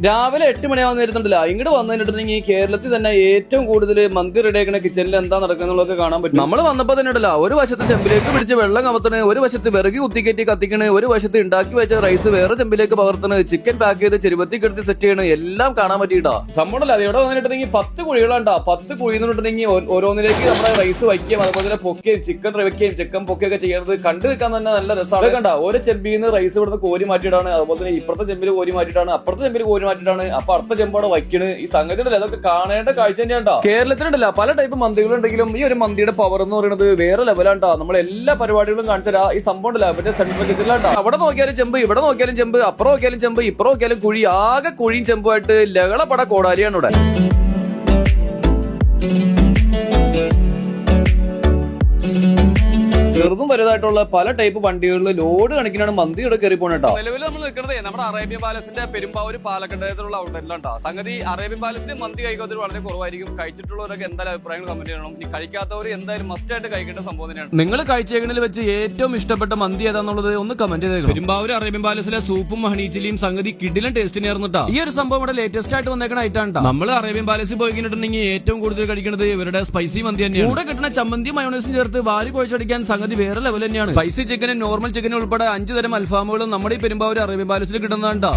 രാവിലെ 8 മണിയാവുന്ന നേരത്തുണ്ടല്ല ഇങ്ങോട്ട് വന്നിട്ടുണ്ടെങ്കിൽ കേരളത്തിൽ തന്നെ ഏറ്റവും കൂടുതൽ മന്തി റെഡിയാക്കുന്ന കിച്ചണിൽ എന്താ നടക്കുന്നുള്ളതൊക്കെ കാണാൻ പറ്റും. നമ്മൾ വന്നപ്പോ തന്നെ ഉണ്ടല്ല ഒരു വശത്ത് ചെമ്പിലേക്ക് പിടിച്ച് വെള്ളം കമത്തണ്, ഒരു വശത്ത് വിറകി കുത്തിക്കറ്റി കത്തിക്കണ്, ഒരു വശത്ത് ഉണ്ടാക്കി വെച്ച റൈസ് വേറെ ചെമ്പിലേക്ക് പകർത്തണ്, ചിക്കൻ പാക്ക് ചെയ്ത് ചെരുവത്തിക്ക് എടുത്ത് സെറ്റ് ചെയ്യണ്, എല്ലാം കാണാൻ പറ്റിയിട്ടാ. സംഭവം അത് ഇവിടെ വന്നിട്ടുണ്ടെങ്കിൽ 10 കുഴികളാണ്ടാ. 10 കുഴിന്നുണ്ടെങ്കിൽ ഓരോന്നിലേക്ക് നമ്മുടെ റൈസ് വയ്ക്കുകയും അതുപോലെ തന്നെ പൊക്കുകയും ചിക്കൻ വെക്കുകയും ചിക്കൻ പൊക്കുകയൊക്കെ ചെയ്യുന്നത് കണ്ടു നിൽക്കാൻ തന്നെ നല്ല രസമാണ്. കണ്ട ഒരു ചെമ്പിൽ നിന്ന് റൈസ് ഇവിടുന്ന് കോരി മാറ്റിയിട്ടാണ്, അതുപോലെ തന്നെ ഇപ്പുറത്തെ ചെമ്പിൽ കോരി മാറ്റിയിട്ടാണ്, അപ്പുറത്തെ ചെമ്പിൽ കോരി മാറ്റിയിട്ടാണ്, അപ്പൊ അടുത്ത ചെമ്പോടെ വയ്ക്കണ്. ഈ സംഗതി ഉണ്ടല്ലോ അതൊക്കെ കാണേണ്ട കാഴ്ച തന്നെയാണ്ടാ. കേരളത്തിലുണ്ടല്ല പല ടൈപ്പ് മന്തികളുണ്ടെങ്കിലും ഈ ഒരു മന്തിയുടെ പവർ എന്ന് പറയുന്നത് വേറെ ലെവലാണ്ടാ. നമ്മൾ എല്ലാ പരിപാടികളും കാണിച്ചാ ഈ സംഭവം ഉണ്ടല്ലോ അവരുടെ സെൻട്രൽ കിച്ചണിലാണ്ടാ. അവിടെ നോക്കിയാലും ചെമ്പ്, ഇവിടെ നോക്കിയാലും ചെമ്പ്, അപ്പുറം നോക്കിയാലും ചെമ്പ്, ഇപ്പുറം നോക്കിയാലും കുഴി, ആകെ കുഴിയും ചെമ്പുമായിട്ട് ലഹളപട കോടാലിയാണ് ഇവിടെ. ചെറുതും വലുതായിട്ടുള്ള പല ടൈപ്പ് വണ്ടികളിൽ ലോഡ് കണക്കിനാണ് മന്തി ഇവിടെ കയറി പോണേട്ടോ. നിലവിൽ നമ്മൾ നിൽക്കുന്നത് നമ്മുടെ അറേബ്യൻ പാലസിന്റെ പെരുമ്പാവൂർ പാലക്കണ്ടത്തിലുള്ള ഔട്ട്ലെറ്റിലാണ്ടാ. സംഗതി അറേബ്യൻ പാലസിൽ മന്തി കഴിക്കാത്തവർ വളരെ കുറവായിരിക്കും. കഴിച്ചിട്ടുള്ളവരൊക്കെ എന്തായാലും അഭിപ്രായങ്ങൾ കമന്റ് ചെയ്യണം. ഈ കഴിക്കാത്തവർ എന്തായാലും മസ്റ്റ് ആയിട്ട് കഴിക്കേണ്ട സംഭവം തന്നെയാണ്. നിങ്ങൾ കഴിച്ചേക്കണിൽ വെച്ച് ഏറ്റവും ഇഷ്ടപ്പെട്ട മന്തി ഏതാന്നുള്ളത് ഒന്ന് കമന്റ് ചെയ്തേക്കണം. പെരുമ്പാവൂർ അറേബ്യൻ പാലസിലെ സൂപ്പും ഹണി ചില്ലിയും സംഗതി കിടിലൻ ടേസ്റ്റിന് ആയിരുന്നിട്ടാ. ഈ ഒരു സംഭവം ഇവിടെ ലേറ്റസ്റ്റ് ആയിട്ട് വന്നേക്കണ ഐറ്റാണ്. നമ്മൾ അറേബ്യൻ പാലസിൽ പോയി കഴിഞ്ഞിട്ടുണ്ടെങ്കിൽ ഏറ്റവും കൂടുതൽ കഴിക്കുന്നത് ഇവരുടെ സ്പൈസി മന്തി തന്നെയാണ്. കൂടെ കിട്ടുന്ന ചമ്മന്തി മയോണൈസും ചേർത്ത് വാരി കുഴച്ചടിക്കാൻ സംഗതി വേറെ ലെവൽ തന്നെയാണ്. സ്പൈസി ചിക്കനും നോർമൽ ചിക്കനും ഉൾപ്പെടെ 5 തരം അൽഫാമുകളും നമ്മുടെ ഈ പെരുമ്പാവൂർ അറേബ്യൻ പാലസിൽ കിട്ടുന്നതാണ്ടാ.